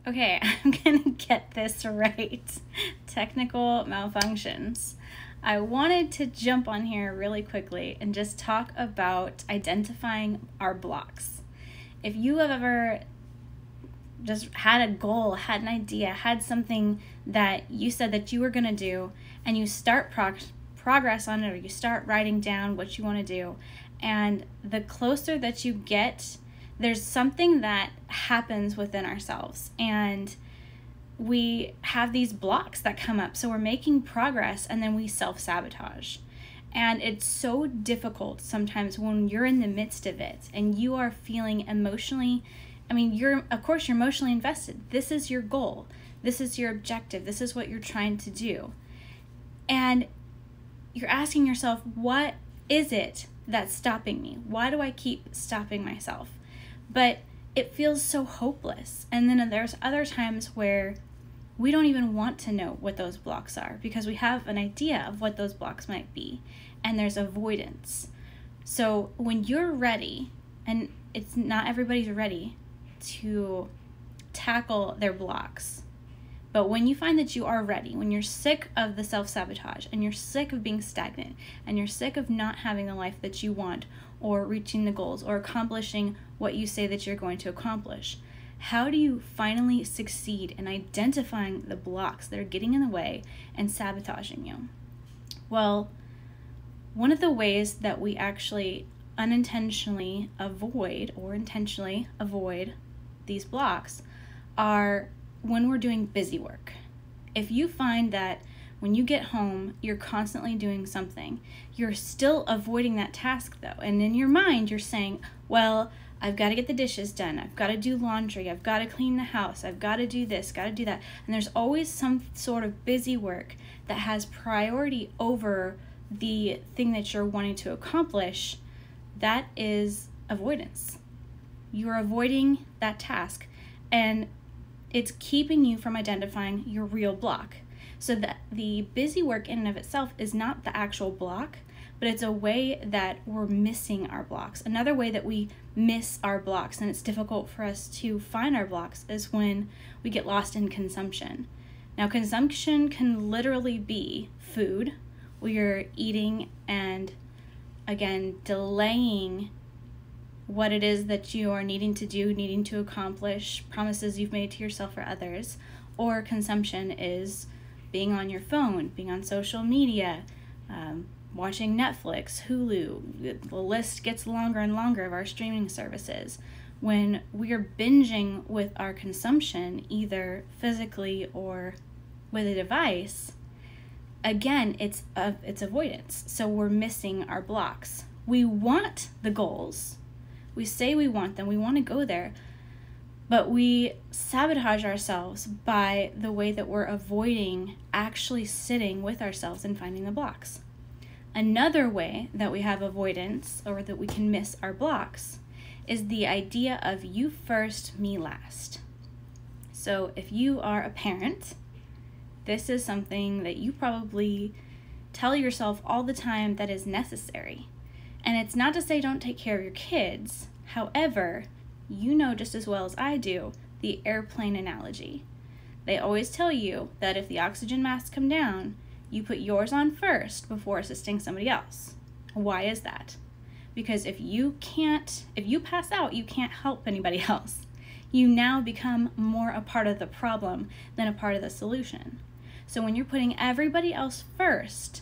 Okay, I'm gonna get this right. Technical malfunctions. I wanted to jump on here really quickly and just talk about identifying our blocks. If you have ever just had a goal, had an idea, had something that you said that you were gonna do, and you start progress on it, or you start writing down what you want to do, and the closer that you get, there's something that happens within ourselves, and we have these blocks that come up. So we're making progress and then we self-sabotage. And it's so difficult sometimes when you're in the midst of it and you are feeling emotionally, you're emotionally invested. This is your goal. This is your objective. This is what you're trying to do. And you're asking yourself, what is it that's stopping me? Why do I keep stopping myself? But it feels so hopeless. And then there's other times where we don't even want to know what those blocks are because we have an idea of what those blocks might be. And there's avoidance. So when you're ready, and it's not everybody's ready to tackle their blocks, but when you find that you are ready, when you're sick of the self-sabotage and you're sick of being stagnant and you're sick of not having the life that you want or reaching the goals or accomplishing what you say that you're going to accomplish, how do you finally succeed in identifying the blocks that are getting in the way and sabotaging you? Well, one of the ways that we actually unintentionally avoid or intentionally avoid these blocks are when we're doing busy work. If you find that when you get home, you're constantly doing something, you're still avoiding that task though. And in your mind, you're saying, well, I've got to get the dishes done. I've got to do laundry. I've got to clean the house. I've got to do this, got to do that. And there's always some sort of busy work that has priority over the thing that you're wanting to accomplish. That is avoidance. You're avoiding that task. And it's keeping you from identifying your real block. So that the busy work in and of itself is not the actual block, but it's a way that we're missing our blocks. Another way that we miss our blocks, and it's difficult for us to find our blocks, is when we get lost in consumption. Now, consumption can literally be food, where you're eating and, again, delaying what it is that you are needing to do, needing to accomplish, promises you've made to yourself or others. Or consumption is being on your phone, being on social media, watching Netflix, Hulu. The list gets longer and longer of our streaming services. When we are binging with our consumption, either physically or with a device, again, it's avoidance. So we're missing our blocks. We want the goals. We say we want them. We want to go there. But we sabotage ourselves by the way that we're avoiding actually sitting with ourselves and finding the blocks. Another way that we have avoidance, or that we can miss our blocks, is the idea of you first, me last. So if you are a parent, this is something that you probably tell yourself all the time that is necessary. And it's not to say don't take care of your kids. However, you know just as well as I do the airplane analogy. They always tell you that if the oxygen masks come down, you put yours on first before assisting somebody else. Why is that? Because if you pass out, you can't help anybody else. You now become more a part of the problem than a part of the solution. So when you're putting everybody else first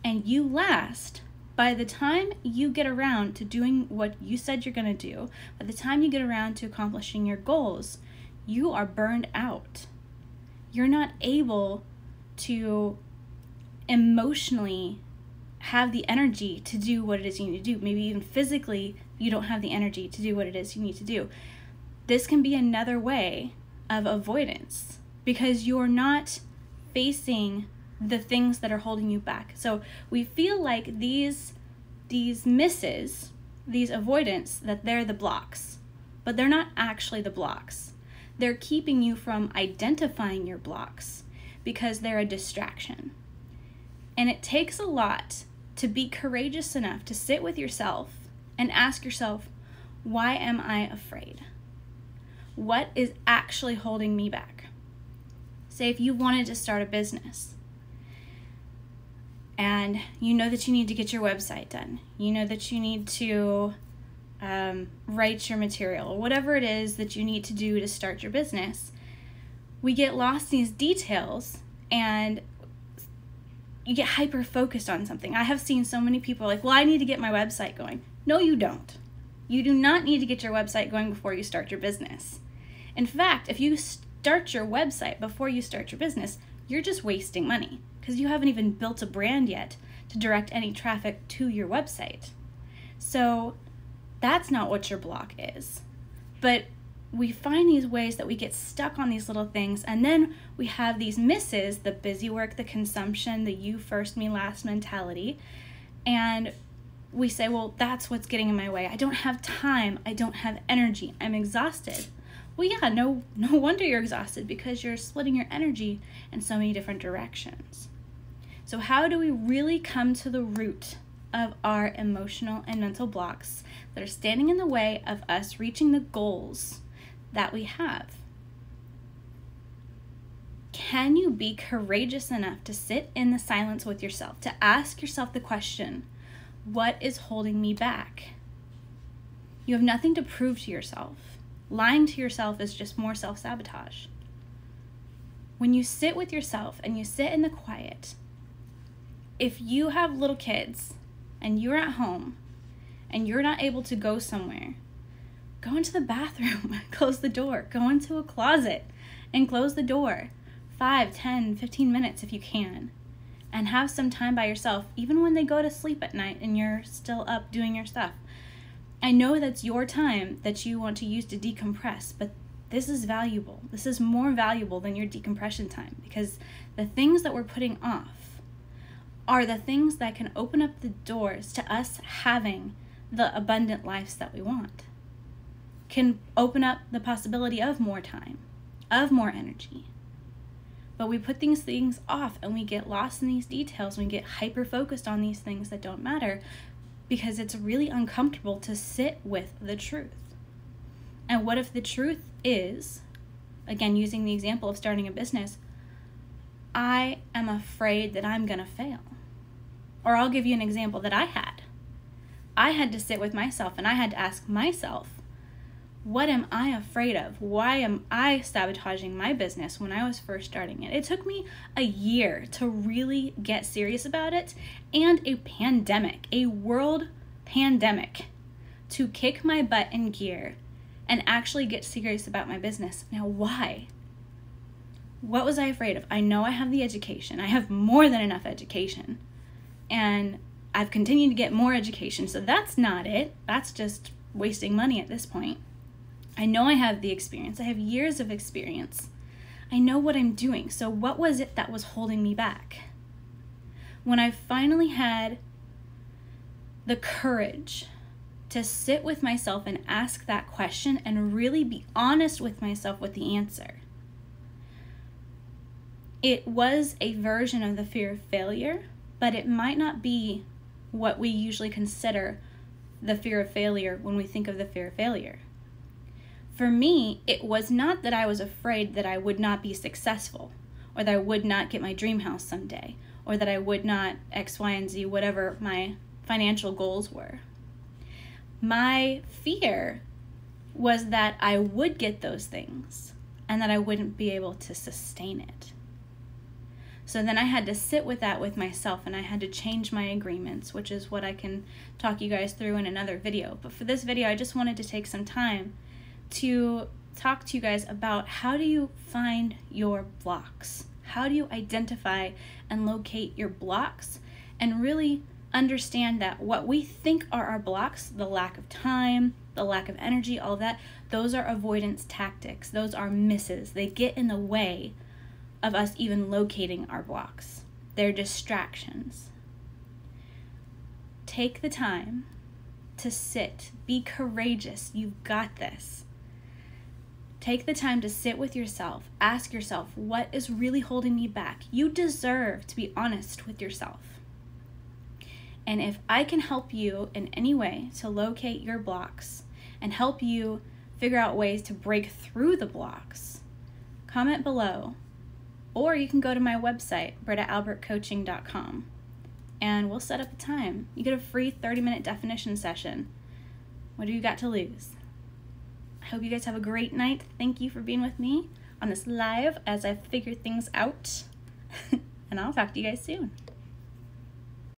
and you last, by the time you get around to doing what you said you're going to do, by the time you get around to accomplishing your goals, you are burned out. You're not able to emotionally have the energy to do what it is you need to do. Maybe even physically, you don't have the energy to do what it is you need to do. This can be another way of avoidance because you're not facing the things that are holding you back. So we feel like these misses, these avoidance, that they're the blocks, but they're not actually the blocks. They're keeping you from identifying your blocks because they're a distraction. And it takes a lot to be courageous enough to sit with yourself and ask yourself, why am I afraid? What is actually holding me back? Say if you wanted to start a business and you know that you need to get your website done. You know that you need to write your material, or whatever it is that you need to do to start your business. We get lost in these details and you get hyper focused on something. I have seen so many people like, well, I need to get my website going. No, you don't. You do not need to get your website going before you start your business. In fact, if you start your website before you start your business, you're just wasting money because you haven't even built a brand yet to direct any traffic to your website. So that's not what your block is. But we find these ways that we get stuck on these little things, and then we have these misses, the busy work, the consumption, the you first, me last mentality, and we say, well, that's what's getting in my way. I don't have time. I don't have energy. I'm exhausted. Well, yeah, no wonder you're exhausted, because you're splitting your energy in so many different directions. So how do we really come to the root of our emotional and mental blocks that are standing in the way of us reaching the goals that we have? Can you be courageous enough to sit in the silence with yourself, to ask yourself the question, what is holding me back? You have nothing to prove to yourself. Lying to yourself is just more self-sabotage. When you sit with yourself and you sit in the quiet, if you have little kids and you're at home and you're not able to go somewhere, go into the bathroom, close the door, go into a closet and close the door 5, 10, 15 minutes if you can, and have some time by yourself, even when they go to sleep at night and you're still up doing your stuff. I know that's your time that you want to use to decompress, but this is valuable. This is more valuable than your decompression time, because the things that we're putting off are the things that can open up the doors to us having the abundant lives that we want. Can open up the possibility of more time, of more energy. But we put these things off and we get lost in these details. We get hyper focused on these things that don't matter because it's really uncomfortable to sit with the truth. And what if the truth is, again, using the example of starting a business, I am afraid that I'm going to fail. Or I'll give you an example that I had. I had to sit with myself and I had to ask myself, what am I afraid of? Why am I sabotaging my business when I was first starting it? It took me a year to really get serious about it, and a pandemic, a world pandemic, to kick my butt in gear and actually get serious about my business. Now, why? What was I afraid of? I know I have the education. I have more than enough education. And I've continued to get more education. So that's not it. That's just wasting money at this point. I know I have the experience. I have years of experience. I know what I'm doing. So what was it that was holding me back? When I finally had the courage to sit with myself and ask that question and really be honest with myself with the answer, it was a version of the fear of failure, but it might not be what we usually consider the fear of failure when we think of the fear of failure. For me, it was not that I was afraid that I would not be successful, or that I would not get my dream house someday, or that I would not X, Y, and Z, whatever my financial goals were. My fear was that I would get those things and that I wouldn't be able to sustain it. So then I had to sit with that with myself, and I had to change my agreements, which is what I can talk you guys through in another video. But for this video, I just wanted to take some time to talk to you guys about how do you find your blocks? How do you identify and locate your blocks and really understand that what we think are our blocks, the lack of time, the lack of energy, all of that, those are avoidance tactics. Those are misses. They get in the way of us even locating our blocks. They're distractions. Take the time to sit. Be courageous. You've got this. Take the time to sit with yourself. Ask yourself, what is really holding me back? You deserve to be honest with yourself. And if I can help you in any way to locate your blocks and help you figure out ways to break through the blocks, comment below. Or you can go to my website, brittaalbertcoaching.com, and we'll set up a time. You get a free 30-minute definition session. What do you got to lose? I hope you guys have a great night. Thank you for being with me on this live as I figure things out. And I'll talk to you guys soon.